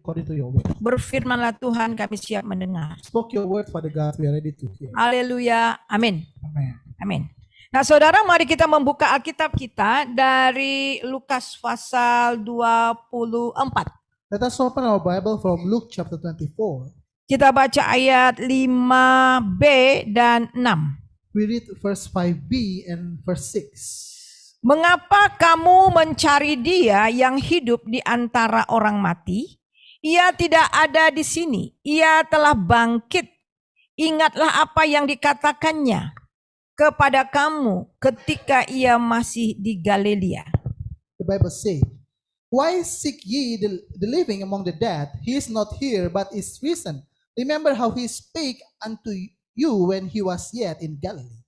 according to your word. Berfirmanlah Tuhan, kami siap mendengar. Spoke your word, Father God, we are ready to hear. Haleluya, amin. Amen. Amin. Nah saudara, mari kita membuka Alkitab kita dari Lukas pasal 24. Let us open our Bible from Luke chapter 24. Kita baca ayat 5b dan 6. We read verse 5b and verse 6. Mengapa kamu mencari dia yang hidup di antara orang mati? Ia tidak ada di sini. Ia telah bangkit. Ingatlah apa yang dikatakannya kepada kamu ketika ia masih di Galilea. The Bible says, "Why seek ye the living among the dead? He is not here, but is risen. Remember how he spake unto you when he was yet in Galilee."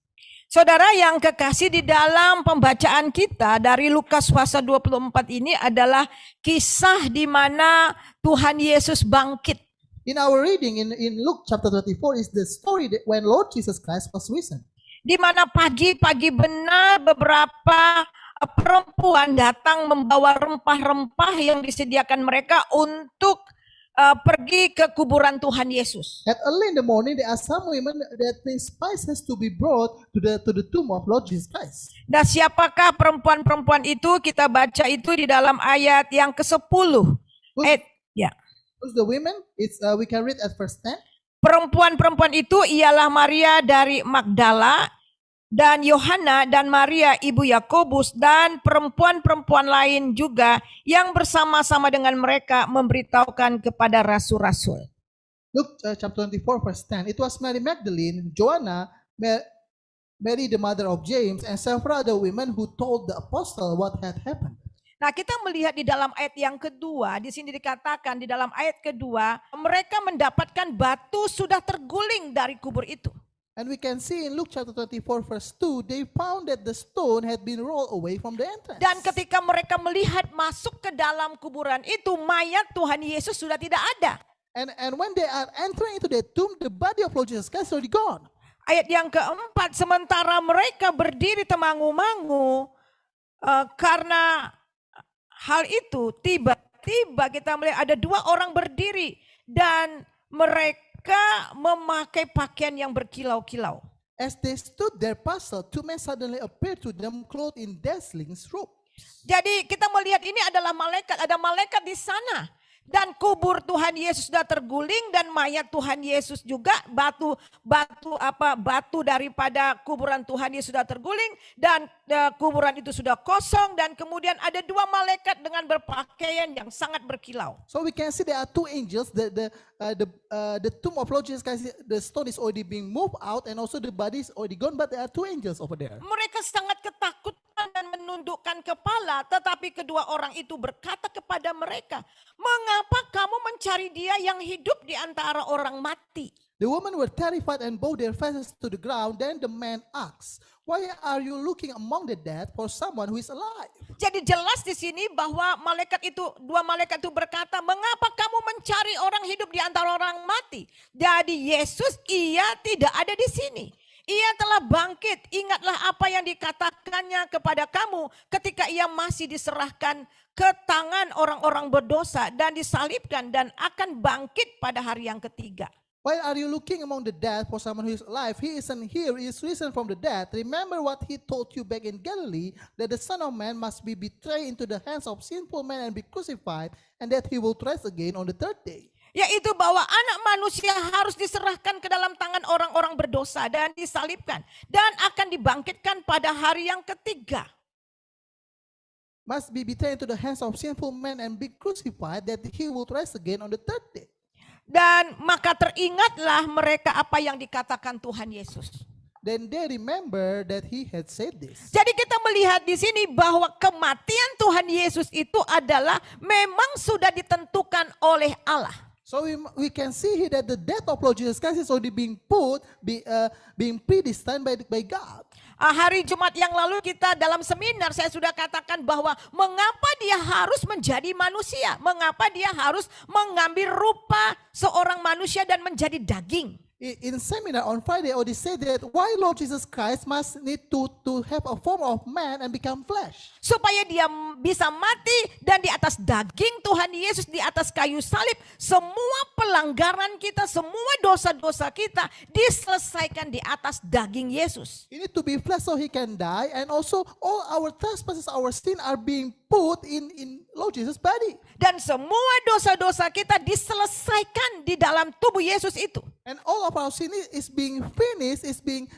Saudara yang kekasih, di dalam pembacaan kita dari Lukas pasal 24 ini adalah kisah di mana Tuhan Yesus bangkit. In our reading in Luke chapter 24 is the story that when Lord Jesus Christ was risen. Di mana pagi-pagi benar beberapa perempuan datang membawa rempah-rempah yang disediakan mereka untuk pergi ke kuburan Tuhan Yesus. At early in the morning, there are some women that the spices to be brought to the tomb of Lord Jesus Christ. Dan siapakah perempuan-perempuan itu? Kita baca itu di dalam ayat yang ke-10. Who's the women? We can read at verse 10. Perempuan-perempuan itu ialah Maria dari Magdala dan Yohana dan Maria ibu Yakobus dan perempuan-perempuan lain juga yang bersama-sama dengan mereka memberitahukan kepada rasul-rasul. Luke chapter 24 verse 10. It was Mary Magdalene, Joanna, Mary the mother of James, and several other women who told the apostle what had happened. Nah, kita melihat di dalam ayat yang kedua, di sini dikatakan di dalam ayat kedua, mereka mendapatkan batu sudah terguling dari kubur itu. And we can see in Luke chapter 24 verse 2, they found that the stone had been rolled away from the entrance. Dan ketika mereka melihat masuk ke dalam kuburan itu, mayat Tuhan Yesus sudah tidak ada. And when they are entering into the tomb, the body of Lord Jesus Christ is already gone. Ayat yang keempat, sementara mereka berdiri temangu-mangu karena hal itu, tiba-tiba kita melihat ada dua orang berdiri dan mereka memakai pakaian yang berkilau-kilau. As they stood there puzzled, two men suddenly appeared to them clothed in dazzling robes. Jadi kita melihat ini adalah malaikat, ada malaikat di sana. Dan kubur Tuhan Yesus sudah terguling dan mayat Tuhan Yesus juga batu daripada kuburan Tuhan Yesus sudah terguling dan kuburan itu sudah kosong dan kemudian ada dua malaikat dengan berpakaian yang sangat berkilau. So we can see there are two angels. The tomb of Lord Jesus Christ, the stone is already being moved out and also the body is already gone, but there are two angels over there. Mereka sangat ketakutan dan menundukkan kepala, tetapi kedua orang itu berkata kepada mereka, "Mengapa kamu mencari dia yang hidup di antara orang mati?" The women were terrified and bowed their faces to the ground. Then the man asked, "Why are you looking among the dead for someone who is alive?" Jadi jelas di sini bahwa dua malaikat itu berkata, "Mengapa kamu mencari orang hidup di antara orang mati?" Jadi Yesus, ia tidak ada di sini. Ia telah bangkit. Ingatlah apa yang dikatakannya kepada kamu ketika ia masih diserahkan ke tangan orang-orang berdosa dan disalibkan dan akan bangkit pada hari yang ketiga. Why are you looking among the dead for someone who is alive? He isn't here, he is risen from the dead. Remember what he told you back in Galilee, that the Son of Man must be betrayed into the hands of sinful men and be crucified, and that he will rise again on the third day. Yaitu bahwa anak manusia harus diserahkan ke dalam tangan orang-orang berdosa dan disalibkan. Dan akan dibangkitkan pada hari yang ketiga. Must be betrayed into the hands of sinful men and be crucified, that he will rise again on the third day. Dan maka teringatlah mereka apa yang dikatakan Tuhan Yesus. Then they remember that he had said this. Jadi kita melihat di sini bahwa kematian Tuhan Yesus itu adalah memang sudah ditentukan oleh Allah. So we can see here that the death of Lord Jesus Christ is already being predestined by God. Hari Jumat yang lalu kita dalam seminar saya sudah katakan bahwa mengapa dia harus menjadi manusia, mengapa dia harus mengambil rupa seorang manusia dan menjadi daging. in seminar on Friday, they said that why Lord Jesus Christ must need to have a form of man and become flesh. Supaya dia bisa mati dan di atas daging Tuhan Yesus di atas kayu salib, semua pelanggaran kita, semua dosa-dosa kita diselesaikan di atas daging Yesus. He need to be flesh so he can die, and also all our trespasses, our sin are being put in Lord Jesus' body. Dan semua dosa-dosa kita diselesaikan di dalam tubuh Yesus itu. And all of our sin is being finished, is being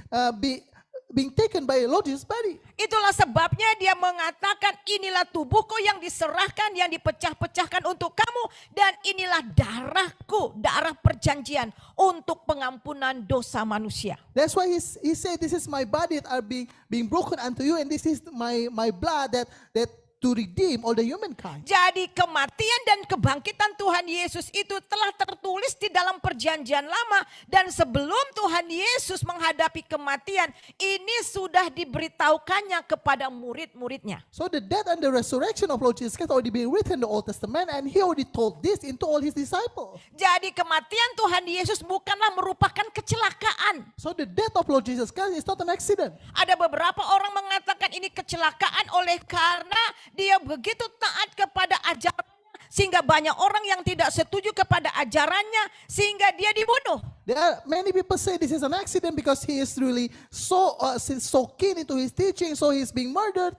taken by Lord Jesus' body. Itulah sebabnya dia mengatakan inilah tubuhku yang diserahkan, yang dipecah-pecahkan untuk kamu. Dan inilah darahku, darah perjanjian untuk pengampunan dosa manusia. That's why he said, this is my body that are being broken unto you, and this is my blood that to redeem all the humankind. Jadi kematian dan kebangkitan Tuhan Yesus itu telah tertulis di dalam perjanjian lama. Dan sebelum Tuhan Yesus menghadapi kematian, ini sudah diberitahukannya kepada murid-muridnya. So the death and the resurrection of Lord Jesus Christ already been written in the Old Testament, and he already told this into all his disciples. Jadi kematian Tuhan Yesus bukanlah merupakan kecelakaan. So the death of Lord Jesus Christ is not an accident. Ada beberapa orang mengatakan ini kecelakaan oleh karena dia begitu taat kepada ajarannya, sehingga banyak orang yang tidak setuju kepada ajarannya, sehingga dia dibunuh. There are many people say this is an accident because he is really so keen into his teaching, so he's being murdered.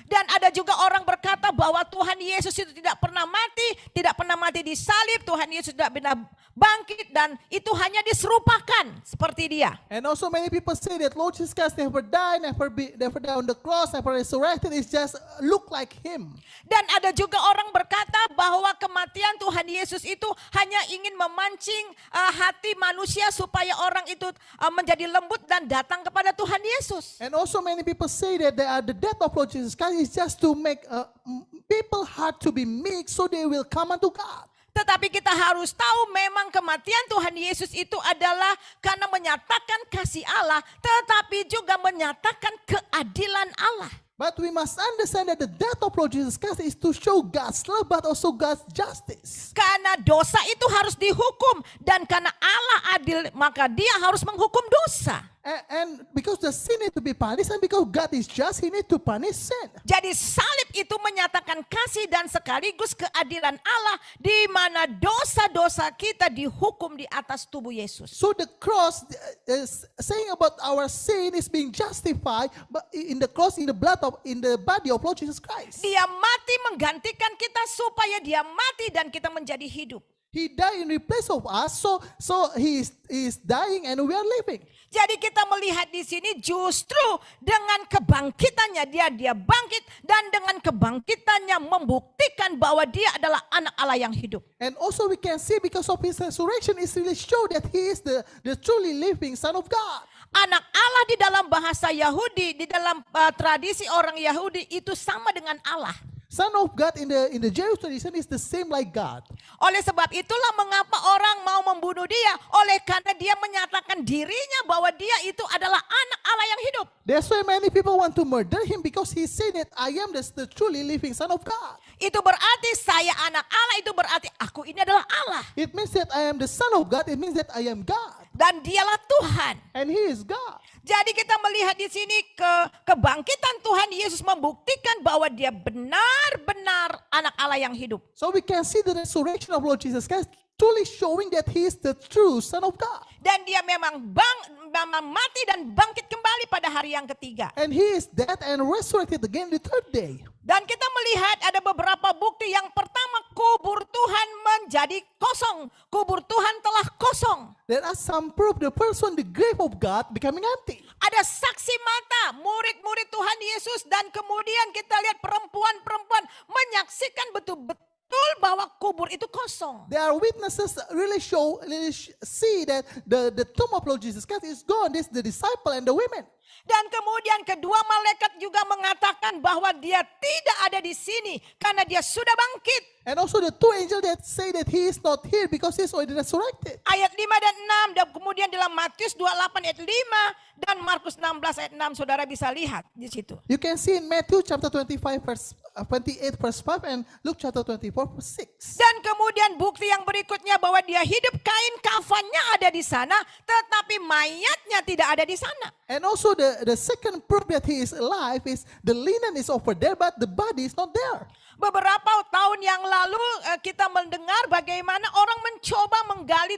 Dan ada juga orang berkata bahwa Tuhan Yesus itu tidak pernah mati di salib, Tuhan Yesus tidak pernah bangkit, dan itu hanya diserupakan seperti dia. And also many people say that Lord Jesus Christ never died, never died on the cross, never resurrected, it's just look like him. Dan ada juga orang berkata bahwa kematian Tuhan Yesus itu hanya ingin memancing hati manusia supaya orang itu menjadi lembut dan datang kepada Tuhan Yesus. And also many people say that the death of Lord Jesus Christ is just to make people heart to be meek so they will come unto God. Tetapi kita harus tahu memang kematian Tuhan Yesus itu adalah karena menyatakan kasih Allah, tetapi juga menyatakan keadilan Allah. But we must understand that the death of Lord Jesus Christ is to show God's love but also God's justice. Karena dosa itu harus dihukum, dan karena Allah adil maka dia harus menghukum dosa. And because the sin need to be punished, and because God is just, he need to punish sin. Jadi salib itu menyatakan kasih dan sekaligus keadilan Allah, di mana dosa-dosa kita dihukum di atas tubuh Yesus. So the cross is saying about our sin is being justified but in the cross, in the body of Lord Jesus Christ. Dia mati menggantikan kita supaya dia mati dan kita menjadi hidup. He died in replace of us, so he is dying and we are living. Jadi kita melihat di sini justru dengan kebangkitannya dia bangkit, dan dengan kebangkitannya membuktikan bahwa dia adalah anak Allah yang hidup. And also we can see because of his resurrection is really show that he is the truly living Son of God. Anak Allah di dalam bahasa Yahudi, di dalam tradisi orang Yahudi itu sama dengan Allah. Son of God in the Jewish tradition is the same like God. Oleh sebab itulah mengapa orang mau membunuh dia, oleh karena dia menyatakan dirinya bahwa dia itu adalah anak Allah yang hidup. That's why many people want to murder him because he said that I am the truly living Son of God. Itu berarti saya anak Allah, itu berarti aku ini adalah Allah. It means that I am the Son of God. It means that I am God. Dan dialah Tuhan. And he is God. Jadi kita melihat di sini kebangkitan Tuhan Yesus membuktikan bahwa dia benar-benar anak Allah yang hidup. So we can see the resurrection of Lord Jesus Christ truly showing that he is the true Son of God. Dan dia memang mati dan bangkit kembali pada hari yang ketiga. And he is dead and resurrected again the third day. Dan kita melihat ada beberapa bukti. Yang pertama, kubur Tuhan menjadi kosong. Kubur Tuhan telah kosong. There are some proof. The first one, the grave of God becoming empty. Ada saksi mata, murid-murid Tuhan Yesus, dan kemudian kita lihat perempuan-perempuan menyaksikan betul-betul bahwa kubur itu kosong. There are witnesses really see that the tomb of Lord Jesus Christ is gone. This is the disciple and the women. Dan kemudian kedua malaikat juga mengatakan bahwa dia tidak ada di sini karena dia sudah bangkit. And also the two angels that say that he is not here because he is already resurrected. Ayat 5 dan 6 dan kemudian dalam Matius 28 ayat 5 dan Markus 16 ayat 6 saudara bisa lihat di situ. You can see in Matthew chapter 25 verse 28 verse 5 and Luke chapter 24 verse 6. Dan kemudian bukti yang berikutnya bahwa dia hidup, kain kafannya ada di sana tetapi mayatnya tidak ada di sana. And also the second proof that he is alive is the linen is over there but the body is not there. Beberapa tahun yang lalu kita mendengar bagaimana orang mencoba menggali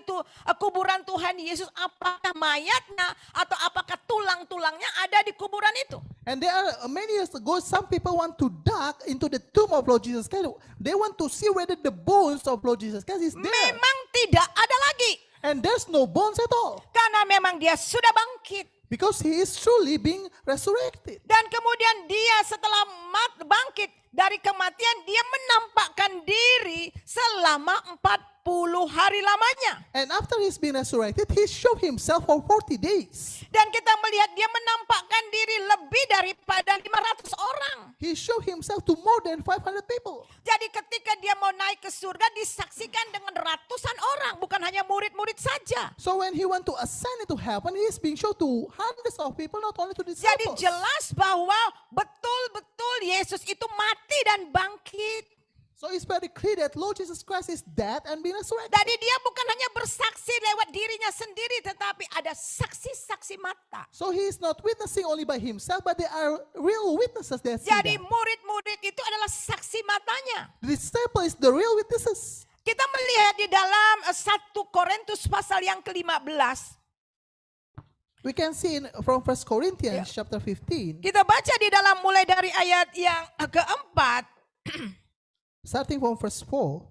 kuburan Tuhan Yesus, apakah mayatnya atau apakah tulang-tulangnya ada di kuburan itu. And there are many years ago, some people want to dig into the tomb of Lord Jesus Christ. They want to see whether the bones of Lord Jesus Christ is there. Memang tidak ada lagi. And there's no bones at all. Karena memang dia sudah bangkit. Because he is truly being resurrected. Dan kemudian dia setelah bangkit dari kematian, dia menampakkan diri selama 40 hari lamanya. And after he's been resurrected, he showed himself for 40 days. Dan kita melihat dia menampakkan diri lebih daripada 500 orang. He showed himself to more than 500 people. Jadi ketika dia mau naik ke surga disaksikan dengan ratusan orang, bukan hanya murid-murid saja. So when he went to ascend into heaven, he is being shown to hundreds of people, not only to Jadi disciples. jelas bahwa betul-betul Yesus itu mati dan bangkit. So it's very clear that Lord Jesus Christ is dead and being resurrected. Jadi dia bukan hanya bersaksi lewat dirinya sendiri, tetapi ada saksi-saksi mata. So he is not witnessing only by himself, but there are real witnesses that see Jadi that. murid-murid itu adalah saksi matanya. The disciple is the real witnesses. Kita melihat di dalam 1 Korintus pasal yang ke-15. We can see from 1 Corinthians chapter 15, Kita baca di dalam mulai dari ayat yang keempat. starting from verse 4.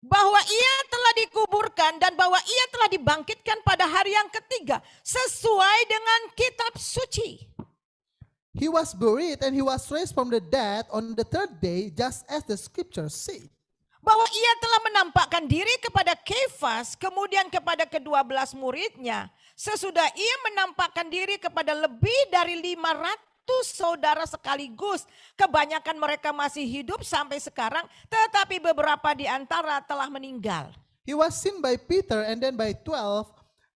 Bahwa ia telah dikuburkan dan bahwa ia telah dibangkitkan pada hari yang ketiga. Sesuai dengan kitab suci. He was buried and he was raised from the dead on the third day, just as the scriptures say. Bahwa ia telah menampakkan diri kepada Kefas, kemudian kepada ke-12 muridnya. Sesudah ia menampakkan diri kepada lebih dari 500 saudara sekaligus. Kebanyakan mereka masih hidup sampai sekarang, tetapi beberapa di antara telah meninggal. He was seen by Peter and then by 12,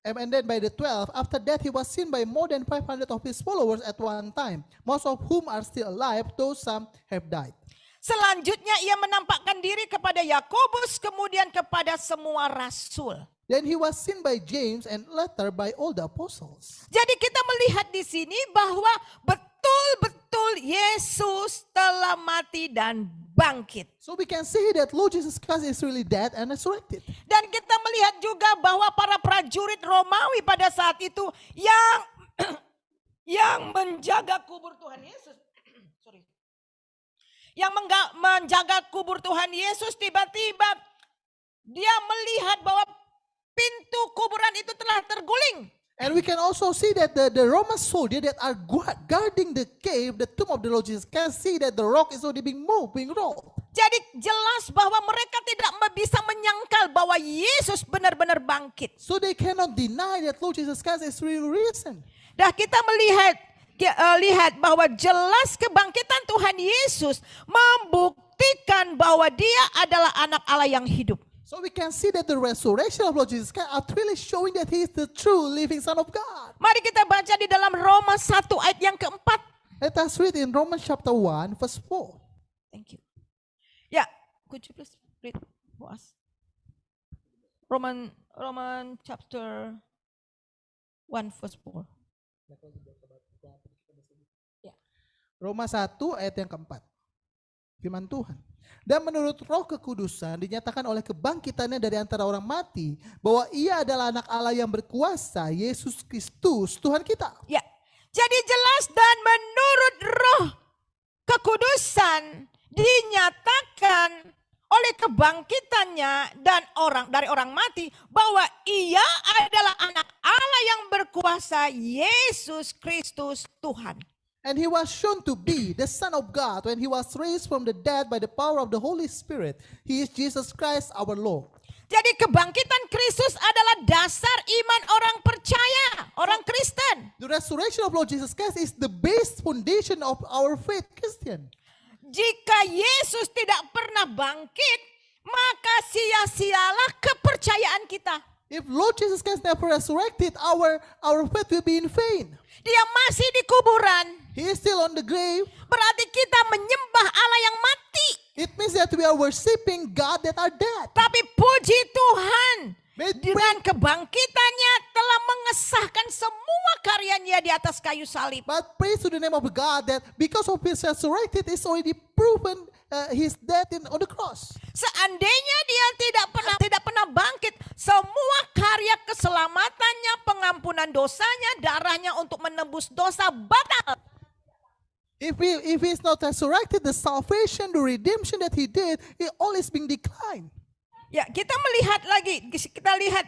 and then by the 12. After that he was seen by more than 500 of his followers at one time, most of whom are still alive, though some have died. Selanjutnya ia menampakkan diri kepada Yakobus, kemudian kepada semua rasul. Then he was seen by James and later by all the apostles. Jadi kita melihat di sini bahwa betul-betul Yesus telah mati dan bangkit. So we can see that Lord Jesus Christ is really dead and resurrected. Dan kita melihat juga bahwa para prajurit Romawi pada saat itu yang menjaga kubur Tuhan Yesus. Sorry. Yang menjaga kubur Tuhan Yesus, tiba-tiba dia melihat bahwa pintu kuburan itu telah terguling. And we can also see that the Roman soldiers that are guarding the cave, the tomb of the Lord Jesus, can see that the rock is already being moved, being rolled. Jadi jelas bahwa mereka tidak bisa menyangkal bahwa Yesus benar-benar bangkit. So they cannot deny that Lord Jesus Christ is really risen. Dah kita lihat bahwa jelas kebangkitan Tuhan Yesus membuktikan bahwa dia adalah anak Allah yang hidup. So we can see that the resurrection of Lord Jesus Christ are really showing that he is the true living Son of God. Mari kita baca di dalam Roma 1 ayat yang keempat. Let us read in Romans chapter 1 verse 4. Thank you. Ya, could you please read for us? Roman chapter 1 verse 4. Ya. Roma 1 ayat yang keempat. Firman Tuhan. Dan menurut Roh Kekudusan dinyatakan oleh kebangkitannya dari antara orang mati bahwa ia adalah anak Allah yang berkuasa, Yesus Kristus Tuhan kita. Ya. Jadi jelas dan menurut Roh Kekudusan dinyatakan oleh kebangkitannya dan dari orang mati bahwa ia adalah anak Allah yang berkuasa, Yesus Kristus Tuhan. And he was shown to be the Son of God when he was raised from the dead by the power of the Holy Spirit. He is Jesus Christ our Lord. Jadi kebangkitan Kristus adalah dasar iman orang percaya, orang Kristen. The resurrection of Lord Jesus Christ is the base foundation of our faith Christian. Jika Yesus tidak pernah bangkit, maka sia-sialah kepercayaan kita. If Lord Jesus Christ never resurrected, our faith will be in vain. Dia masih di kuburan. He is still on the grave. Berarti kita menyembah Allah yang mati. It means that we are worshiping God that are dead. Tapi puji Tuhan, May- dengan kebangkitannya telah mengesahkan semua karyanya di atas kayu salib. But praise to the name of God that because of his resurrected, it's already proven his death on the cross. Seandainya dia tidak pernah bangkit, semua karya keselamatannya, pengampunan dosanya, darahnya untuk menembus dosa batal. If he is not resurrected, the salvation, the redemption that he did, it all is being declined. Ya, kita melihat lagi,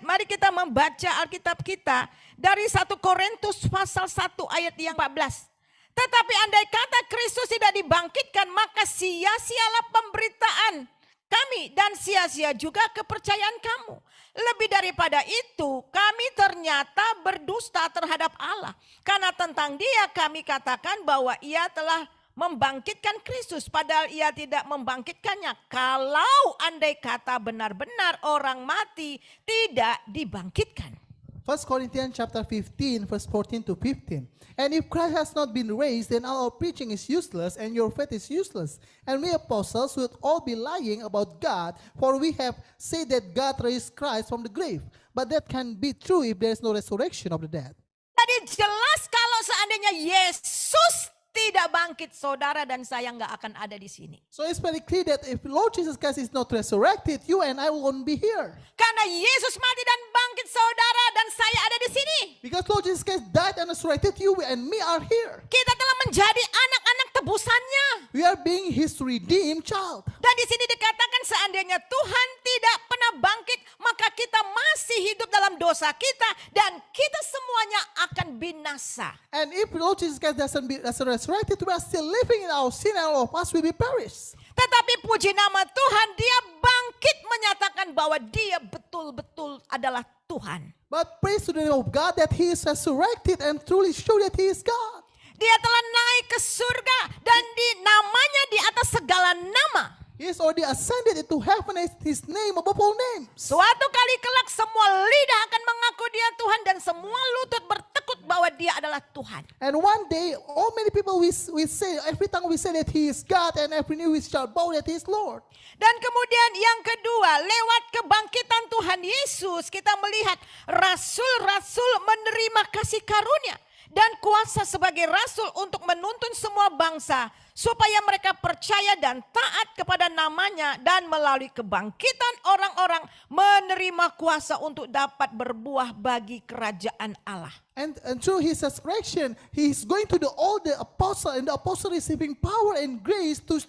mari kita membaca Alkitab kita dari 1 Korintus pasal 1 ayat yang 14. Tetapi andai kata Kristus tidak dibangkitkan, maka sia-sialah pemberitaan kami dan sia-sia juga kepercayaan kamu. Lebih daripada itu, kami ternyata berdusta terhadap Allah. Karena tentang dia kami katakan bahwa ia telah membangkitkan Kristus, padahal ia tidak membangkitkannya. Kalau andai kata benar-benar orang mati tidak dibangkitkan. 1 Corinthians chapter 15, verse 14 to 15. And if Christ has not been raised, then our preaching is useless and your faith is useless. And we apostles would all be lying about God, for we have said that God raised Christ from the grave. But that can be true if there is no resurrection of the dead. Jadi jelas kalau seandainya Yesus tidak bangkit, saudara dan saya nggak akan ada di sini. So it's very clear that if Lord Jesus Christ is not resurrected, you and I won't be here. Karena Yesus mati dan bangkit, saudara dan saya ada di sini. Because Lord Jesus Christ died and resurrected, you and me are here. Kita telah menjadi anak-anak tebusannya. We are being his redeemed child. Dan di sini dikatakan seandainya Tuhan tidak pernah bangkit, maka kita masih hidup dalam dosa kita dan kita semuanya akan binasa. And if Lord Jesus Christ doesn't be resurrected, we are still living in our sin and all of us will be perished. Tetapi puji nama Tuhan, dia bangkit menyatakan bahwa dia betul-betul adalah Tuhan. But praise to the name of God that he is resurrected and truly show that he is God. Dia telah naik ke surga dan namanya di atas segala nama. He is already ascended into heaven as his name above all names. Suatu kali kelak semua lidah akan mengaku dia Tuhan dan semua lutut bertekuk bahwa dia adalah Tuhan. And one day, all many people we say, every time we say that he is God and every knee we shall bow that he is Lord. Dan kemudian yang kedua, lewat kebangkitan Tuhan Yesus kita melihat rasul-rasul menerima kasih karunia dan kuasa sebagai rasul untuk menuntun semua bangsa supaya mereka percaya dan taat kepada namanya, dan melalui kebangkitan orang-orang menerima kuasa untuk dapat berbuah bagi kerajaan Allah. And through his resurrection, he is going to all the apostle, and the apostle receiving power and grace to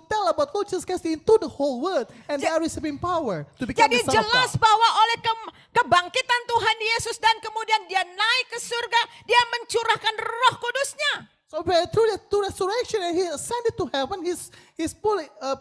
tell about Lord Jesus Christ into the whole world, and they are receiving power to become Jadi the Son of jelas God. bahwa oleh kebangkitan Tuhan Yesus dan kemudian dia naik ke surga, dia mencurahkan Roh Kudusnya. So through the resurrection, and he ascended to heaven, he's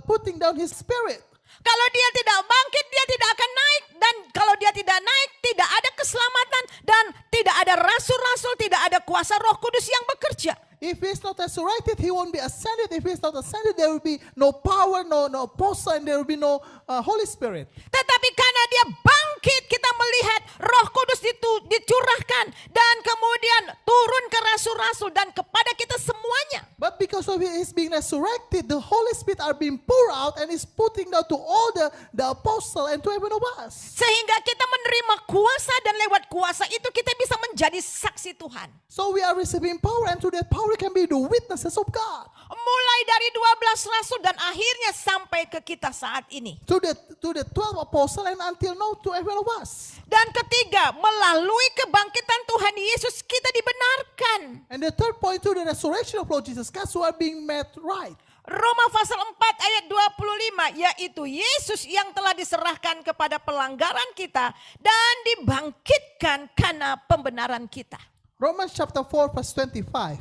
putting down his spirit. Kalau dia tidak bangkit, dia tidak akan naik. Dan kalau dia tidak naik, tidak ada keselamatan. Dan tidak ada rasul-rasul, tidak ada kuasa Roh Kudus yang bekerja. If he's not resurrected, he won't be ascended. If he's not ascended, there will be no power, no apostle, and there will be no Holy Spirit. Tetapi karena dia bangkit, kita melihat Roh Kudus dicurahkan. Dan kemudian turun ke rasul-rasul dan kepada kita semuanya. But because of his being resurrected, the Holy Spirit are being poured out and is putting down to all the apostle and to every one of us. Sehingga kita menerima kuasa dan lewat kuasa itu kita bisa menjadi saksi Tuhan. So we are receiving power, and through that power we can be the witnesses of God. Mulai dari 12 rasul dan akhirnya sampai ke kita saat ini. To the 12 apostles and until now to every one of us. Dan ketiga, melalui kebangkitan Tuhan Yesus kita dibenarkan. And the third point, to the resurrection of Lord Jesus Christ, who are being made right. Roma pasal 4 ayat 25, yaitu Yesus yang telah diserahkan kepada pelanggaran kita dan dibangkitkan karena pembenaran kita. Romans chapter 4 verse 25.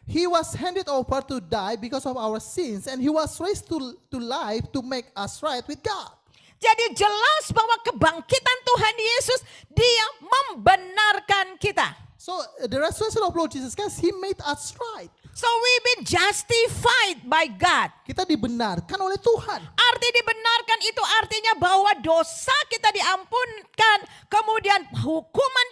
He was handed over to die because of our sins, and he was raised to life to make us right with God. Jadi jelas bahwa kebangkitan Tuhan Yesus, dia membenarkan kita. So the resurrection of Lord Jesus Christ, he made us right. So we've been justified by God. Kita dibenarkan oleh Tuhan. Arti dibenarkan itu artinya bahwa dosa kita diampunkan, kemudian hukuman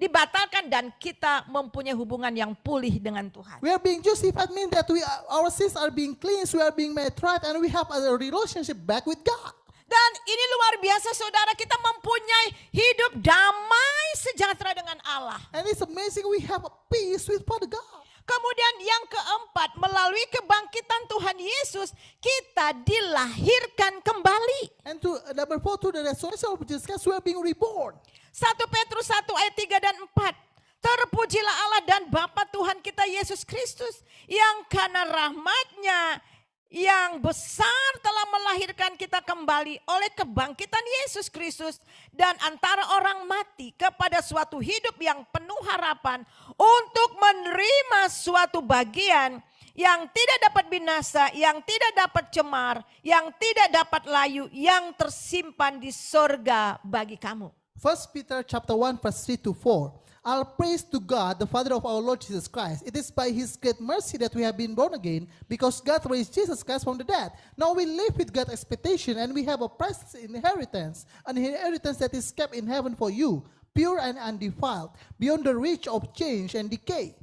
dibatalkan dan kita mempunyai hubungan yang pulih dengan Tuhan. We are being justified means that our sins are being cleansed, we are being made right, and we have a relationship back with God. Dan ini luar biasa saudara, kita mempunyai hidup damai sejahtera dengan Allah. And it's amazing we have a peace with Father God. Kemudian yang keempat, melalui kebangkitan Tuhan Yesus, kita dilahirkan kembali. And to number 4, to the resurrection of Jesus Christ, we are being reborn. 1 Petrus 1 ayat 3 dan 4. Terpujilah Allah dan Bapa Tuhan kita Yesus Kristus, yang karena rahmat-Nya yang besar telah melahirkan kita kembali oleh kebangkitan Yesus Kristus dan antara orang mati kepada suatu hidup yang penuh harapan untuk menerima suatu bagian yang tidak dapat binasa, yang tidak dapat cemar, yang tidak dapat layu, yang tersimpan di sorga bagi kamu. 1 Peter chapter 1 verse 3 to 4. All praise to God, the Father of our Lord Jesus Christ. It is by His great mercy that we have been born again, because God raised Jesus Christ from the dead. Now we live with God's expectation, and we have a precious inheritance, an inheritance that is kept in heaven for you, pure and undefiled, beyond the reach of change and decay.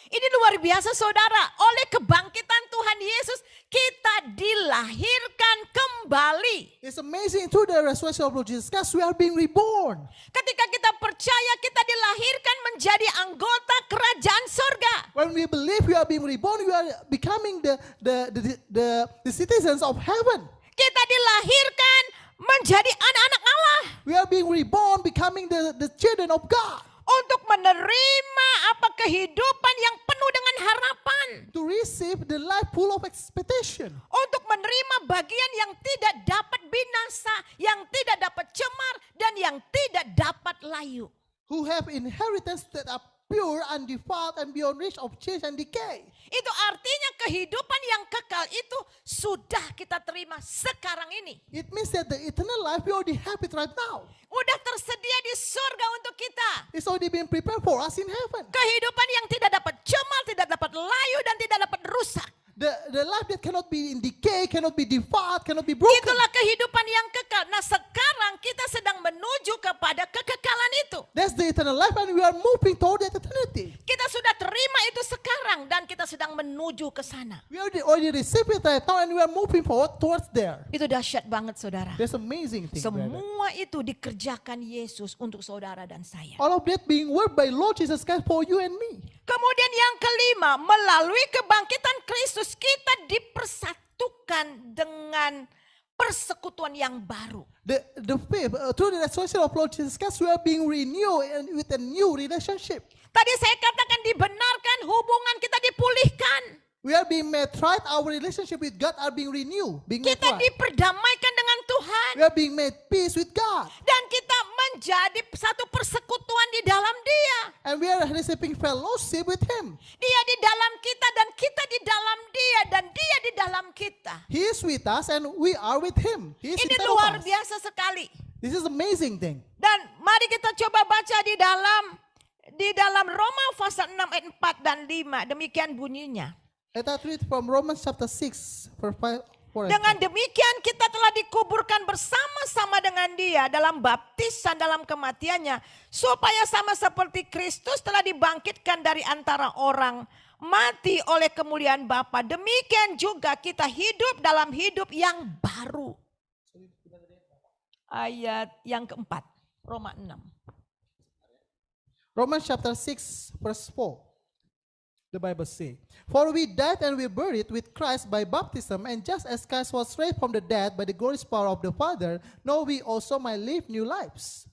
Ini luar biasa saudara, oleh kebangkitan Tuhan Yesus kita dilahirkan kembali. It's amazing, through the resurrection of Lord Jesus Christ, we are being reborn. Ketika kita percaya, kita dilahirkan menjadi anggota kerajaan sorga. When we believe we are being reborn, we are becoming the citizens of heaven. Kita dilahirkan menjadi anak-anak Allah. We are being reborn, becoming the children of God. Untuk menerima kehidupan yang penuh dengan harapan. To receive the life full of expectation. Untuk menerima bagian yang tidak dapat binasa, yang tidak dapat cemar, dan yang tidak dapat layu. Who have inheritance that are pure, undefiled, and beyond reach of change and decay. Itu artinya kehidupan yang kekal itu sudah kita terima sekarang ini. It means that the eternal life, we already have it right now. Udah tersedia di surga untuk kita. It's already been prepared for us in heaven. Kehidupan yang tidak dapat cemar, tidak dapat layu, dan tidak dapat rusak. The life that cannot be in decay, cannot be defiled, cannot be broken. Itulah kehidupan yang kekal. Nah sekarang kita sedang menuju kepada kekekalan itu. That's the eternal life, and we are moving toward that eternity. Kita sudah terima itu sekarang dan kita sedang menuju ke sana. We already received it right now, and we are moving forward towards there. Itu dahsyat banget saudara. That's amazing thing. Brother. Semua itu dikerjakan Yesus untuk saudara dan saya. All of that being worked by Lord Jesus Christ for you and me. Kemudian yang kelima, melalui kebangkitan Kristus kita dipersatukan dengan persekutuan yang baru. The fifth, through the resurrection of Lord Jesus Christ, we are being renewed with a new relationship. Tadi saya katakan dibenarkan, hubungan kita dipulihkan. We are being made right. Our relationship with God are being renewed, being made Kita right. diperdamaikan dengan Tuhan. We are being made peace with God. Dan kita menjadi satu persekutuan di dalam Dia. And we are receiving fellowship with Him. Dia di dalam kita dan kita di dalam Dia dan Dia di dalam kita. He is with us and we are with Him. He is Ini inside of luar us. biasa sekali. This is amazing thing. Dan mari kita coba baca di dalam Roma pasal 6 ayat 4 dan 5. Demikian bunyinya. Let us read from Romans chapter 6 verse 5. Dengan demikian kita telah dikuburkan bersama-sama dengan Dia dalam baptisan dalam kematiannya, supaya sama seperti Kristus telah dibangkitkan dari antara orang mati oleh kemuliaan Bapa, demikian juga kita hidup dalam hidup yang baru. Ayat yang keempat, Roma 6. Romans chapter 6 verse 4. The Bible says, "For we died and we buried with Christ by baptism, and just as Christ was raised from the dead by the glorious power of the Father, now we also might live new lives."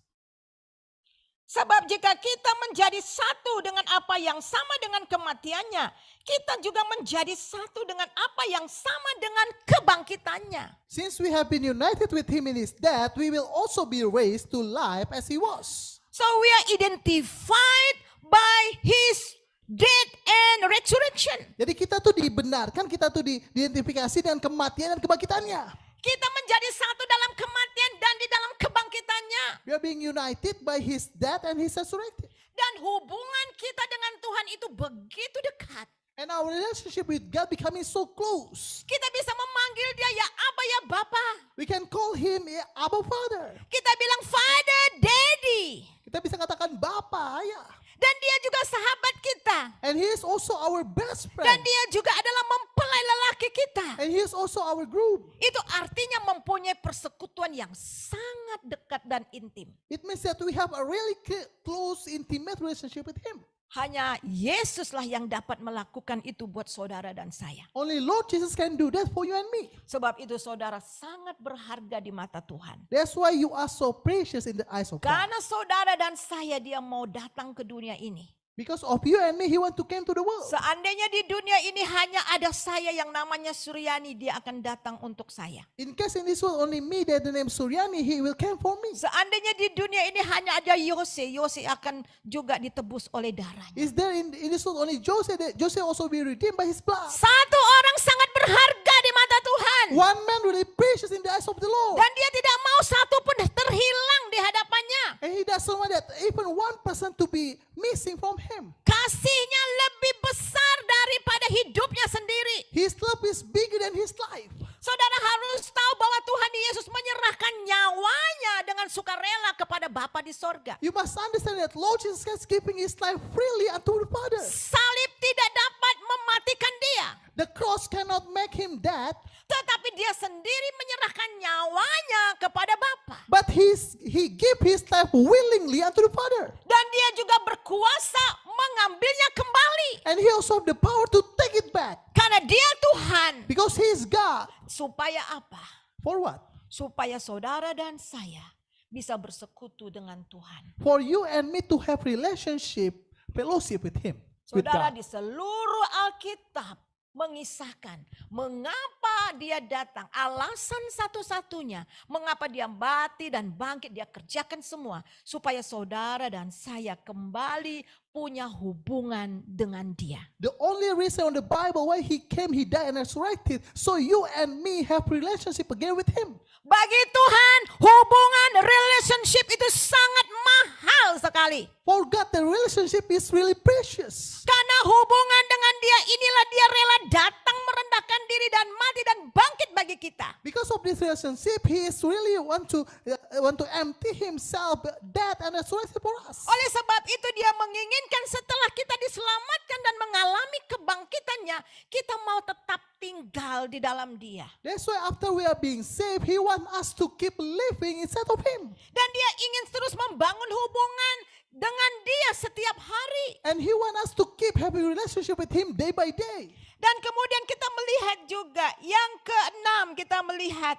Sebab jika kita menjadi satu dengan apa yang sama dengan kematiannya, kita juga menjadi satu dengan apa yang sama dengan kebangkitannya. Since we have been united with Him in His death, we will also be raised to life as He was. So we are identified by His death, and resurrection. Jadi kita tuh dibenarkan, kita tuh diidentifikasi dengan kematian dan kebangkitannya. Kita menjadi satu dalam kematian dan di dalam kebangkitannya. We are being united by His death and His resurrection. Dan hubungan kita dengan Tuhan itu begitu dekat. And our relationship with God becoming so close. Kita bisa memanggil dia ya Abba, ya Bapa. We can call Him Abba Father. Kita bilang Father, Daddy. Kita bisa katakan Bapa, Ayah. Dan dia juga sahabat kita. And He is also our best Dan friend. dia juga adalah mempelai lelaki kita. And He is also our groom. Itu artinya mempunyai persekutuan yang sangat dekat dan intim. It means that we have a really close, intimate relationship with Him. Hanya Yesuslah yang dapat melakukan itu buat saudara dan saya. Only Lord Jesus can do that for you and me. Sebab itu saudara sangat berharga di mata Tuhan. That's why you are so precious in the eyes of God. Karena saudara dan saya dia mau datang ke dunia ini. Because of you and me, He want to come to the world. Seandainya di dunia ini hanya ada saya yang namanya Suryani, dia akan datang untuk saya. In case in this world only me that the name Suryani, He will come for me. Seandainya di dunia ini hanya ada Yose, Yose akan juga ditebus oleh darahnya. Is there in this world only Joseph, that Joseph also be redeemed by his blood? Satu orang sangat berharga di mata Tuhan. One man really precious in the eyes of the Lord. Dan dia tidak mau satu pun terhilang di hadapannya. And He doesn't want that even one person to be missing from Him. Kasihnya lebih besar daripada hidupnya sendiri. His love is bigger than His life. Saudara harus tahu bahwa Tuhan Yesus menyerahkan nyawanya dengan sukarela kepada Bapa di sorga. You must understand that Lord Jesus is giving His life freely unto the Father. Salib tidak dapat mematikan dia. The cross cannot make Him dead, Tetapi dia sendiri menyerahkan nyawanya kepada Bapa. but He gave His life willingly unto the Father. Dan dia juga berkuasa mengambilnya kembali. And He also have the power to take it back. Karena dia Tuhan. Because He is God. Supaya apa? For what? Supaya saudara dan saya bisa bersekutu dengan Tuhan. For you and me to have fellowship with Him. With Saudara, God. di seluruh Alkitab mengisahkan mengapa dia datang. Alasan satu-satunya mengapa dia mati dan bangkit, dia kerjakan semua supaya saudara dan saya kembali punya hubungan dengan dia. The only reason on the Bible why He came, He died and resurrected, so you and me have relationship again with Him. Bagi Tuhan, hubungan relationship itu sangat mahal sekali. For God, the relationship is really precious. Karena hubungan dengan dia inilah dia rela datang merendahkan diri dan mati dan bangkit bagi kita. Because of this relationship, He is really want to empty Himself, dead and resurrected for us. Oleh sebab itu dia menginginkan setelah kita diselamatkan dan mengalami kebangkitannya, kita mau tetap tinggal di dalam dia. That's why after we are being saved, He wants us to keep living inside of Him. Dan dia ingin terus membangun hubungan dengan dia setiap hari. And He wants us to keep having relationship with Him day by day. Dan kemudian kita melihat juga yang keenam, kita melihat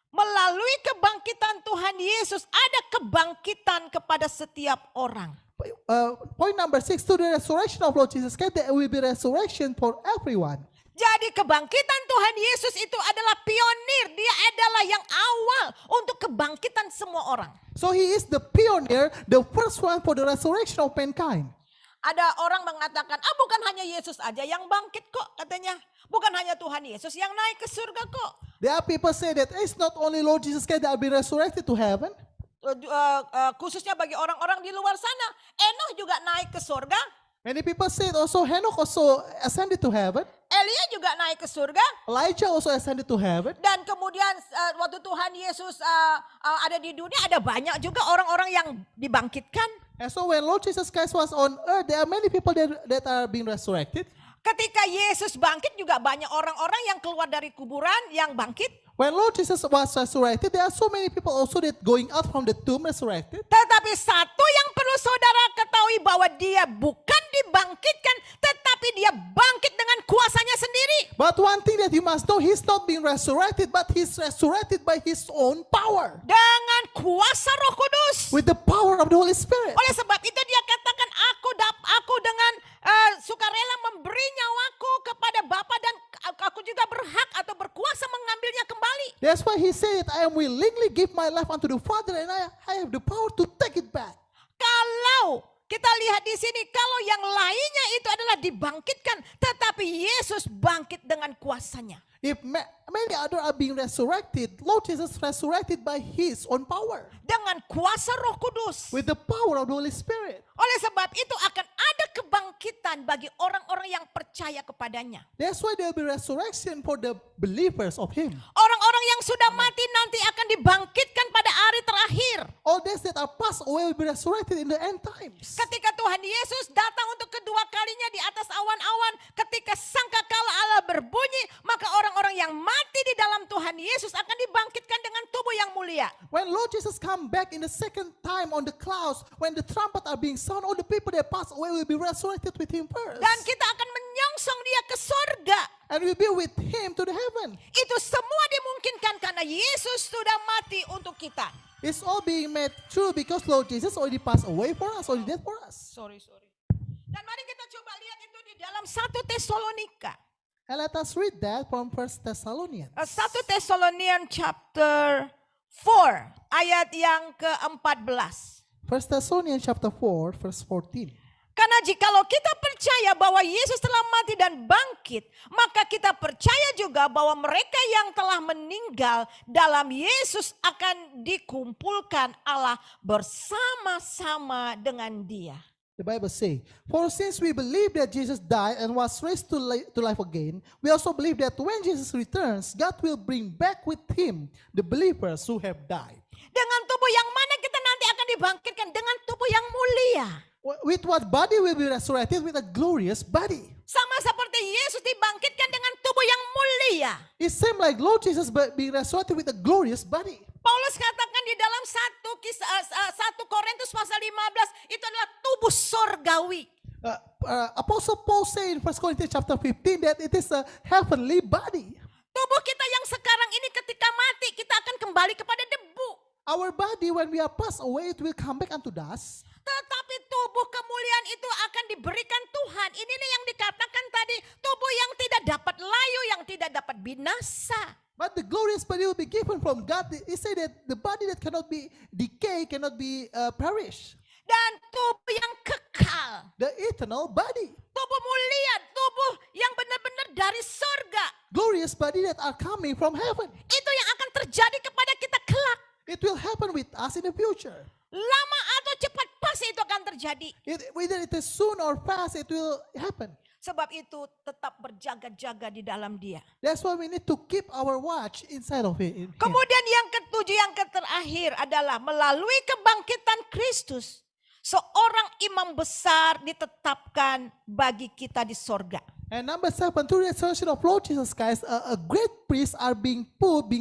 melalui kebangkitan Tuhan Yesus ada kebangkitan kepada setiap orang. Point number 6, to the resurrection of Lord Jesus Christ, there will be resurrection for everyone. Jadi kebangkitan Tuhan Yesus itu adalah pionir. Dia adalah yang awal untuk kebangkitan semua orang. So He is the pioneer, the first one for the resurrection of mankind. Ada orang mengatakan, bukan hanya Yesus aja yang bangkit kok katanya. Bukan hanya Tuhan Yesus yang naik ke surga kok. There are people say that it's not only Lord Jesus Christ that will be resurrected to heaven. Khususnya bagi orang-orang di luar sana. Enoch juga naik ke surga. Many people say also Enoch also ascended to heaven. Elia juga naik ke surga. Elijah also ascended to heaven. Dan kemudian waktu Tuhan Yesus ada di dunia, ada banyak juga orang-orang yang dibangkitkan. And so when Lord Jesus Christ was on earth, there are many people that are being resurrected. Ketika Yesus bangkit juga banyak orang-orang yang keluar dari kuburan yang bangkit. When Lord Jesus was resurrected, there are so many people also that going out from the tomb resurrected. Tetapi satu yang perlu saudara ketahui bahwa dia bukan dibangkitkan, tetapi dia bangkit dengan kuasanya sendiri. But one thing that you must know, He's not being resurrected, but He's resurrected by His own power. Dengan kuasa Roh Kudus. With the power of the Holy Spirit. Oleh sebab itu dia katakan, aku dengan sukarela memberi nyawaku kepada Bapa dan aku juga berhak atau berkuasa mengambilnya kembali. That's why He said, I am willingly give my life unto the Father and I have the power to take it back. Kalau kita lihat di sini kalau yang lainnya itu adalah dibangkitkan, tetapi Yesus bangkit dengan kuasanya. If many others are being resurrected, Lord Jesus resurrected by His own power, Dengan kuasa Roh Kudus. with the power of the Holy Spirit. Oleh sebab itu akan ada kebangkitan bagi orang-orang yang percaya kepadanya. That's why there will be resurrection for the believers of Him. Orang-orang yang sudah mati nanti akan dibangkitkan pada hari terakhir. All those that are passed away will be resurrected in the end times. Ketika Tuhan Yesus datang untuk kedua kalinya di atas awan-awan, ketika sangkakala Allah berbunyi, maka orang-orang yang mati di dalam Tuhan Yesus akan dibangkitkan dengan tubuh yang mulia. When Lord Jesus come back in the second time on the clouds, when the trumpet are being sound, all the people that pass away will be resurrected with Him first. Dan kita akan menyongsong dia ke sorga. And we'll be with Him to the heaven. Itu semua dimungkinkan karena Yesus sudah mati untuk kita. It's all being made true because Lord Jesus already passed away for us, already dead for us. Sorry. Dan mari kita coba lihat itu di dalam 1 Tesalonika. And let us read that from 1 Thessalonians. 1 Thessalonians chapter 4 ayat yang ke-14. 1 Thessalonians chapter 4 verse 14. Karena jikalau kita percaya bahwa Yesus telah mati dan bangkit, maka kita percaya juga bahwa mereka yang telah meninggal dalam Yesus akan dikumpulkan Allah bersama-sama dengan Dia. The Bible says, for since we believe that Jesus died and was raised to life again, we also believe that when Jesus returns, God will bring back with Him the believers who have died. Dengan tubuh yang mana kita nanti akan dibangkitkan? Dengan tubuh yang mulia. With what body will be resurrected? With a glorious body. Sama seperti Yesus dibangkitkan dengan tubuh yang mulia. It seems like Lord Jesus being resurrected with a glorious body. Paulus katakan di dalam 1 Korintus pasal 15 itu adalah tubuh sorgawi. Apostle Paul said in 1 Corinthians chapter 15 that it is a heavenly body. Tubuh kita yang sekarang ini ketika mati kita akan kembali kepada debu. Our body when we are passed away it will come back unto dust. Tetapi tubuh kemuliaan itu akan diberikan Tuhan. Inilah yang dikatakan tadi, tubuh yang tidak dapat layu, yang tidak dapat binasa. But the glorious body will be given from God. It said that the body that cannot be decay, cannot be perish. Dan tubuh yang kekal. The eternal body. Tubuh mulia, tubuh yang benar-benar dari surga. Glorious body that are coming from heaven. Itu yang akan terjadi kepada kita kelak. It will happen with us in the future. Lama atau cepat pasti itu akan terjadi. Whether it is soon or fast, it will happen. Sebab itu tetap berjaga-jaga di dalam Dia. That's why we need to keep our watch inside of it. Kemudian yang ketujuh, yang terakhir adalah melalui kebangkitan Kristus, seorang imam besar ditetapkan bagi kita di sorga. And number 7, through the resurrection of Lord Jesus Christ, a great priest are being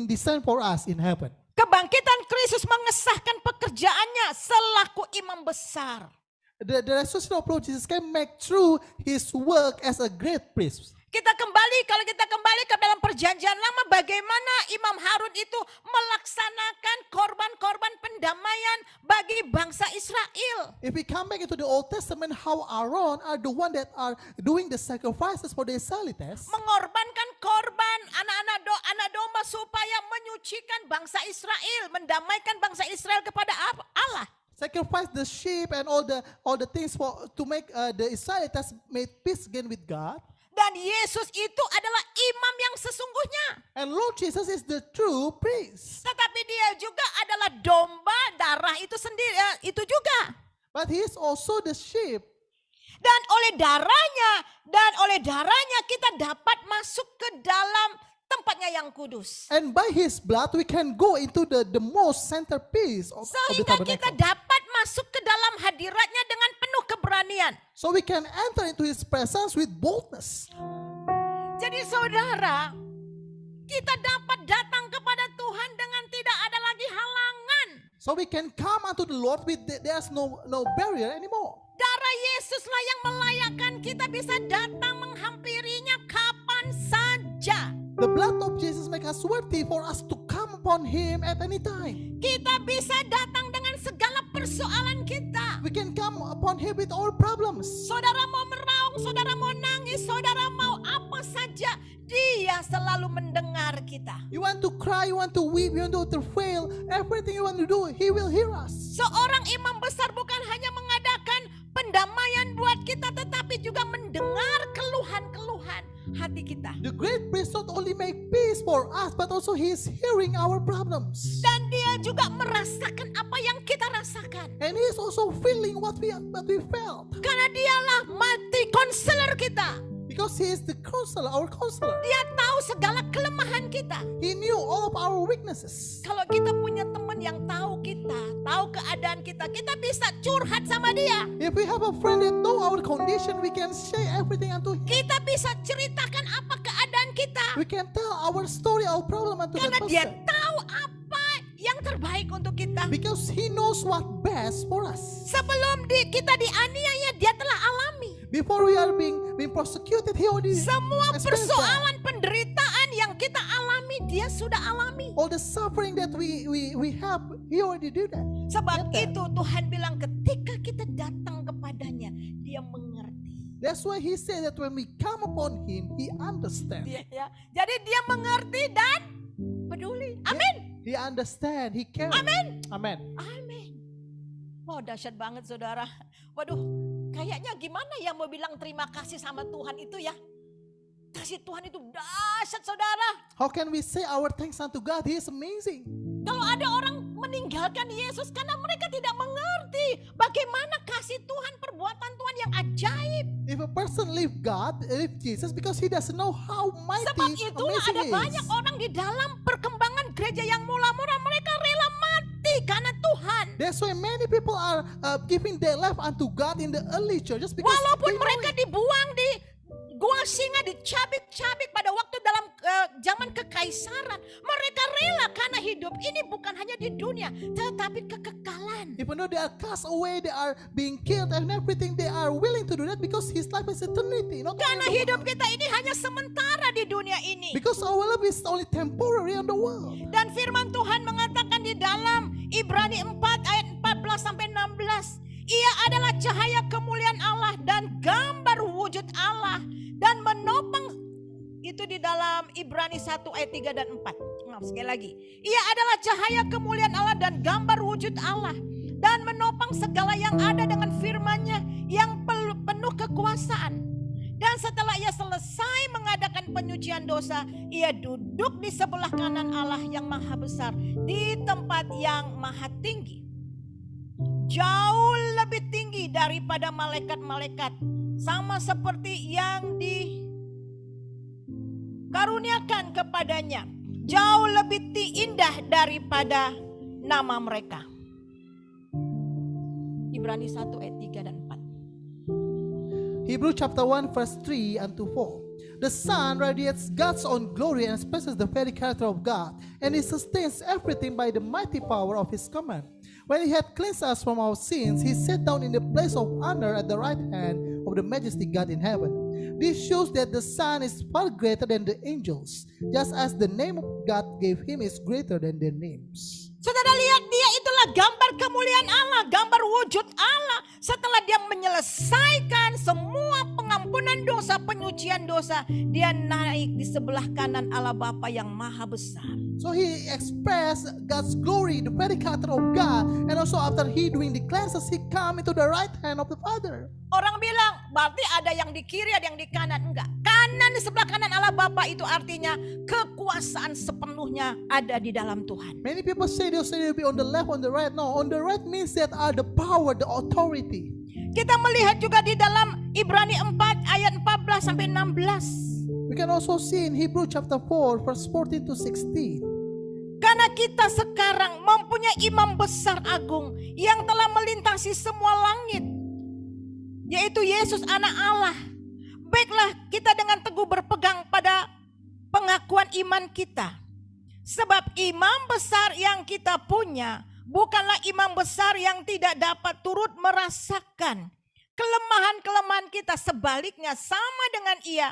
designed for us in heaven. Kebangkitan Kristus mengesahkan pekerjaannya selaku imam besar. The resurrection of Lord Jesus can make true His work as a great priest. Kalau kita kembali ke dalam perjanjian lama, bagaimana Imam Harun itu melaksanakan korban-korban pendamaian bagi bangsa Israel. If we come back into the Old Testament, how Aaron are the one that are doing the sacrifices for the Israelites. Mengorbankan korban anak domba supaya menyucikan bangsa Israel, mendamaikan bangsa Israel kepada Allah. Sacrifice the sheep and all the things to make the Israelites made peace again with God. Dan Yesus itu adalah imam yang sesungguhnya. And Lord Jesus is the true priest. Tetapi dia juga adalah domba, darah itu sendiri, itu juga. But He is also the sheep. Dan oleh darahnya kita dapat masuk ke dalam tempatnya yang kudus. And by His blood we can go into the most centerpiece of the Sehingga kita tabernacle. dapat masuk ke dalam hadiratnya dengan penuh keberanian. So we can enter into His presence with boldness. Jadi saudara, kita dapat datang kepada Tuhan dengan tidak ada lagi halangan. So we can come unto the Lord with there's no barrier anymore. Darah Yesuslah yang melayakkan kita bisa datang menghampirinya kapan saja. The blood of Jesus makes us worthy for us to come upon Him at any time. Kita bisa datang dengan segala persoalan kita. We can come upon Him with all problems. Saudara mau meraung, saudara mau nangis, saudara mau apa saja, Dia selalu mendengar kita. You want to cry, you want to weep, you want to fail, everything you want to do, He will hear us. Seorang imam besar bukan hanya mengadakan pendamaian buat kita, tetapi juga mendengar keluhan-keluhan hati kita. The great priest not only make peace for us, but also he is hearing our problems. Dan dia juga merasakan apa yang kita rasakan. And he is also feeling what we felt. Karena dialah multi counselor kita. Because he is the counselor, our counselor. Dia tahu segala kelemahan kita. He knew all of our weaknesses. Kalau kita punya teman yang tahu kita, tahu keadaan kita, kita bisa curhat sama dia. If we have a friend that know our condition, we can share everything unto him. Kita bisa ceritakan apa keadaan kita. We can tell our story, our problem unto that Karena dia person. tahu apa yang terbaik untuk kita. Because he knows what best for us. Sebelum kita dianiaya, dia telah alami. Before we are being prosecuted, he already Semua experienced that. persoalan penderitaan yang kita alami, dia sudah alami. All the suffering that we have, he already did that. Sebab Get that. itu Tuhan bilang ketika kita datang kepadanya, dia mengerti. That's why he said that when we come upon him, he understands. Ya. Jadi dia mengerti dan peduli. Amin. He understand, he cares. Amin. Amen. Amin. Oh, dahsyat banget saudara. Waduh, kayaknya gimana ya mau bilang terima kasih sama Tuhan itu ya. Kasih Tuhan itu dahsyat saudara. How can we say our thanks unto God? He is amazing. Kalau ada orang meninggalkan Yesus karena mereka tidak mengerti bagaimana kasih Tuhan, perbuatan Tuhan yang ajaib. If a person leave God, leave Jesus, because he doesn't know how mighty, Sebab itulah amazing ada he is. banyak orang di dalam perkembangan gereja yang mula-mula mereka rela mati karena Tuhan. That's why many people are giving their life unto God in the early church, just because Walaupun they know mereka it. dibuang di gua singa, dicabik-cabik pada waktu dalam zaman kekaisaran. Mereka rela karena hidup ini bukan hanya di dunia, tetapi kekekalan. Even though they are cast away, they are being killed and everything, they are willing to do that because his life is eternity. Not Karena only the hidup world. kita ini hanya sementara di dunia ini. Because our life is only temporary on the world. Dan firman Tuhan mengatakan di dalam Ibrani 4 ayat 14 sampai 16. Ia adalah cahaya kemuliaan Allah dan gambar wujud Allah. Dan menopang, itu di dalam Ibrani 1 ayat 3 dan 4. Maaf, sekali lagi. Ia adalah cahaya kemuliaan Allah dan gambar wujud Allah. Dan menopang segala yang ada dengan firman-Nya yang penuh kekuasaan. Dan setelah ia selesai mengadakan penyucian dosa, ia duduk di sebelah kanan Allah yang maha besar, di tempat yang maha tinggi. Jauh lebih tinggi daripada malaikat-malaikat, sama seperti yang dikaruniakan kepadanya. Jauh lebih indah daripada nama mereka. Ibrani 1 ayat 3 dan 4. Hebrews chapter 1 verse 3 unto 4. The Son radiates God's own glory and expresses the very character of God, and He sustains everything by the mighty power of His command. When He had cleansed us from our sins, He sat down in the place of honor at the right hand of the majesty God in heaven. This shows that the Son is far greater than the angels, just as the name of God gave Him is greater than their names. Saudara lihat, dia itulah gambar kemuliaan Allah, gambar wujud Allah. Setelah dia menyelesaikan semua pengampunan dosa, penyucian dosa, dia naik di sebelah kanan Allah Bapa yang maha besar. So He expressed God's glory, the very character of God, and also after He doing the cleanses, He come into the right hand of the Father. Orang bilang, berarti ada yang di kiri, ada yang di kanan. Enggak. Kanan, di sebelah kanan Allah Bapa itu artinya kekuasaan sepenuhnya ada di dalam Tuhan. Many people say they'll be on the left, on the right. No, on the right means that are the power, the authority. Kita melihat juga di dalam Ibrani 4 ayat 14 sampai 16. We can also see in Hebrews chapter 4 verse 14 to 16. Karena kita sekarang mempunyai imam besar agung yang telah melintasi semua langit, yaitu Yesus anak Allah. Baiklah kita dengan teguh berpegang pada pengakuan iman kita. Sebab imam besar yang kita punya bukanlah imam besar yang tidak dapat turut merasakan kelemahan-kelemahan kita. Sebaliknya sama dengan ia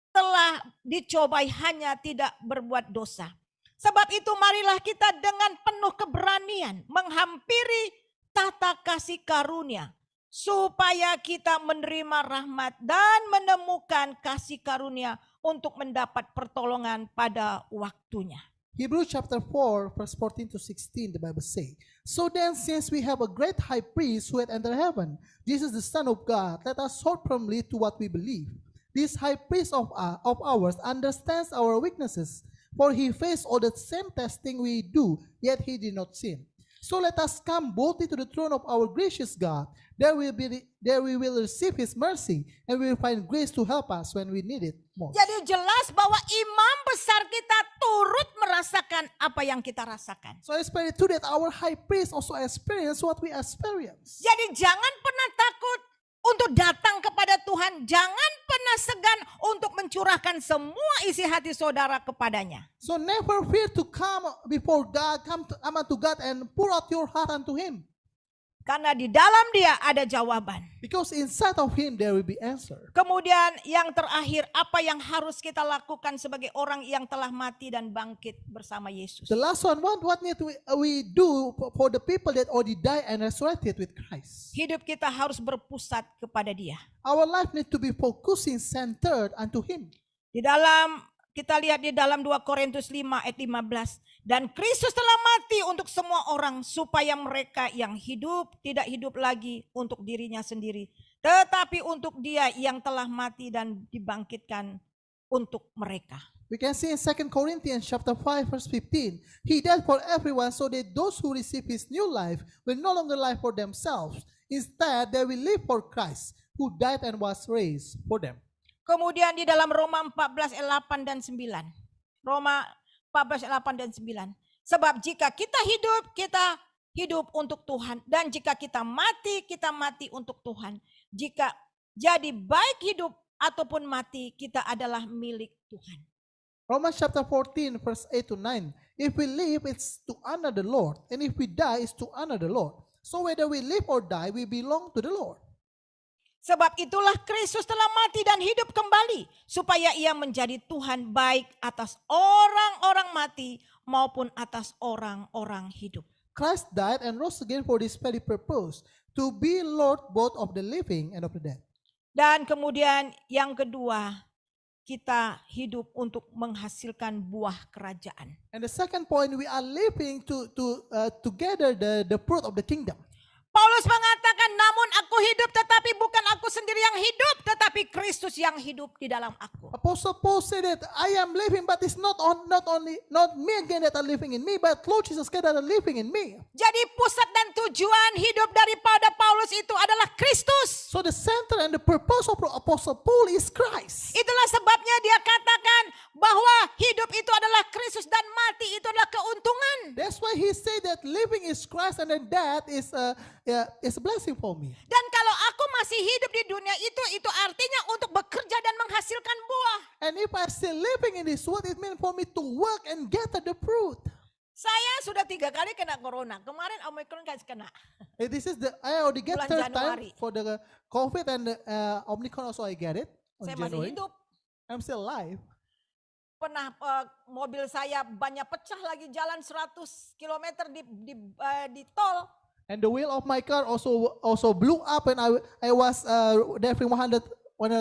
telah dicobai, hanya tidak berbuat dosa. Sebab itu marilah kita dengan penuh keberanian menghampiri tata kasih karunia, supaya kita menerima rahmat dan menemukan kasih karunia untuk mendapat pertolongan pada waktunya. Hebrews chapter 4, verse 14 to 16, the Bible says, "So then, since we have a great high priest who had entered heaven, Jesus the Son of God, let us hold firmly to what we believe. This high priest of ours understands our weaknesses, for he faced all the same testing we do, yet he did not sin. So let us come boldly to the throne of our gracious God. There we will receive his mercy, and we will find grace to help us when we need it most." Jadi jelas bahwa imam besar kita turut merasakan apa yang kita rasakan. So it's very true that our high priest also experienced what we experience. Jadi jangan pernah takut untuk datang kepada Tuhan. Jangan pernah segan untuk mencurahkan semua isi hati saudara kepadanya. So never fear to come before God, come unto God and pour out your heart unto him. Karena di dalam dia ada jawaban. Because inside of him there will be answer. Kemudian yang terakhir, apa yang harus kita lakukan sebagai orang yang telah mati dan bangkit bersama Yesus? The last one, what need we do for the people that already died and resurrected with Christ? Hidup kita harus berpusat kepada dia. Our life need to be focusing, centered unto him. Kita lihat di dalam 2 Korintus 5 ayat 15. Dan Kristus telah mati untuk semua orang supaya mereka yang hidup tidak hidup lagi untuk dirinya sendiri. Tetapi untuk dia yang telah mati dan dibangkitkan untuk mereka. We can see in 2 Corinthians chapter 5 verse 15. He died for everyone so that those who receive his new life will no longer live for themselves. Instead, they will live for Christ who died and was raised for them. Kemudian di dalam Roma 14 ayat 8 dan 9. Roma 14 ayat 8 dan 9. Sebab jika kita hidup untuk Tuhan. Dan jika kita mati untuk Tuhan. Jika jadi baik hidup ataupun mati, kita adalah milik Tuhan. Romans chapter 14 verse 8 to 9. If we live, it's to honor the Lord. And if we die, it's to honor the Lord. So whether we live or die, we belong to the Lord. Sebab itulah Kristus telah mati dan hidup kembali. Supaya ia menjadi Tuhan baik atas orang-orang mati maupun atas orang-orang hidup. Christ died and rose again for this very purpose. To be Lord both of the living and of the dead. Dan kemudian yang kedua, kita hidup untuk menghasilkan buah kerajaan. And the second point, we are living to gather the fruit of the kingdom. Paulus mengatakan, namun aku hidup tetapi bukan aku sendiri yang hidup, tetapi Kristus yang hidup di dalam aku. Apostle Paul said that I am living, but it's not me again that are living in me, but Lord Jesus Christ that are living in me. Jadi pusat dan tujuan hidup daripada Paulus itu adalah Kristus. So the center and the purpose of Apostle Paul is Christ. Itulah sebabnya dia katakan bahwa hidup itu adalah Kristus dan mati itu adalah keuntungan. That's why he said that living is Christ and then death is a blessing for me. Dan kalau aku masih hidup di dunia itu artinya untuk bekerja dan menghasilkan buah. And if I'm still living in this world, it means for me to work and gather the fruit. Saya sudah 3 kali kena corona. Kemarin Omicron kan kena. I already get Bulan third Januari. time for the COVID and the Omicron also I get it on Saya masih January. hidup. I'm still alive. Pernah mobil saya banyak pecah lagi jalan 100 km di tol. And the wheel of my car also blew up and I was driving 100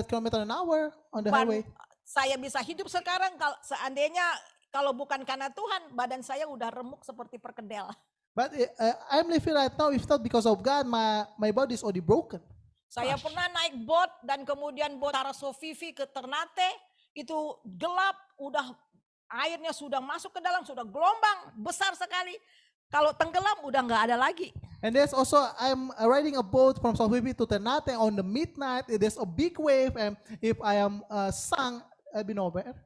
km an hour on the highway. Saya bisa hidup sekarang seandainya kalau bukan karena Tuhan, badan saya udah remuk seperti perkedel. But I'm living right now. If not because of God, my body is already broken. Saya pernah naik bot dan kemudian bot Tarasovivi ke Ternate, itu gelap, udah airnya sudah masuk ke dalam, sudah gelombang besar sekali. Kalau tenggelam udah nggak ada lagi. And there's also, I'm riding a boat from Sovivi to Ternate on the midnight. There's a big wave and if I am sunk, I'll be nowhere.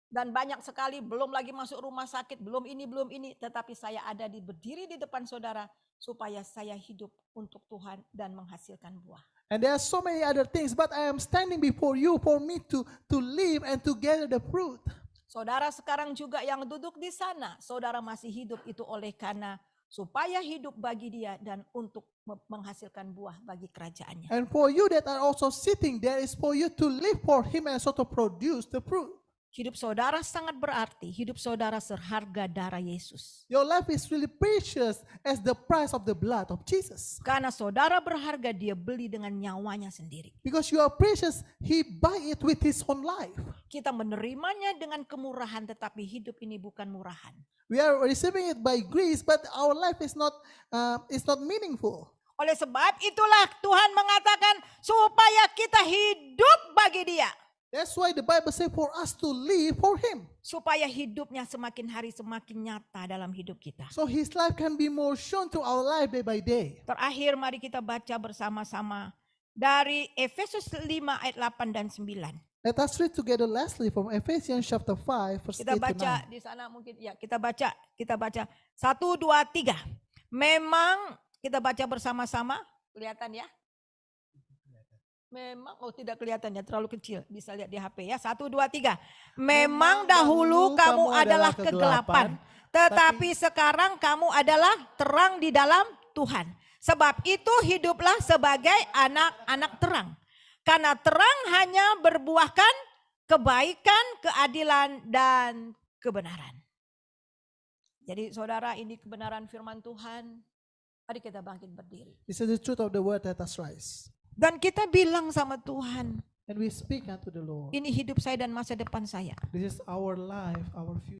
Dan banyak sekali, belum lagi masuk rumah sakit, belum ini. Tetapi saya ada berdiri di depan saudara supaya saya hidup untuk Tuhan dan menghasilkan buah. And there are so many other things, but I am standing before you for me to live and to gather the fruit. Saudara sekarang juga yang duduk di sana, saudara masih hidup itu oleh karena supaya hidup bagi dia dan untuk menghasilkan buah bagi kerajaannya. And for you that are also sitting there is for you to live for him and so to produce the fruit. Hidup saudara sangat berarti. Hidup saudara seharga darah Yesus. Your life is really precious as the price of the blood of Jesus. Karena saudara berharga, dia beli dengan nyawanya sendiri. Because you are precious, he buy it with his own life. Kita menerimanya dengan kemurahan, tetapi hidup ini bukan murahan. We are receiving it by grace, but our life is not meaningful. Oleh sebab itulah Tuhan mengatakan supaya kita hidup bagi dia. That's why the Bible says for us to live for him. Supaya hidupnya semakin hari semakin nyata dalam hidup kita. So his life can be more shown to our life day by day. Terakhir mari kita baca bersama-sama dari Efesus 5 ayat 8 dan 9. Let us read together lastly from Ephesians chapter 5 verse Kita 8 to baca 9. di sana mungkin ya, kita baca 1 2 3. Memang kita baca bersama-sama, kelihatan ya? Memang, tidak kelihatan ya, terlalu kecil. Bisa lihat di HP ya. 1 2 3. Memang dahulu kamu adalah kegelapan, tetapi sekarang kamu adalah terang di dalam Tuhan. Sebab itu hiduplah sebagai anak-anak terang. Karena terang hanya berbuahkan kebaikan, keadilan, dan kebenaran. Jadi saudara, ini kebenaran firman Tuhan. Mari kita bangkit berdiri. This is the truth of the word, let us rise. Dan kita bilang sama Tuhan, And we speak unto the Lord. ini hidup saya dan masa depan saya. This is our life, our future.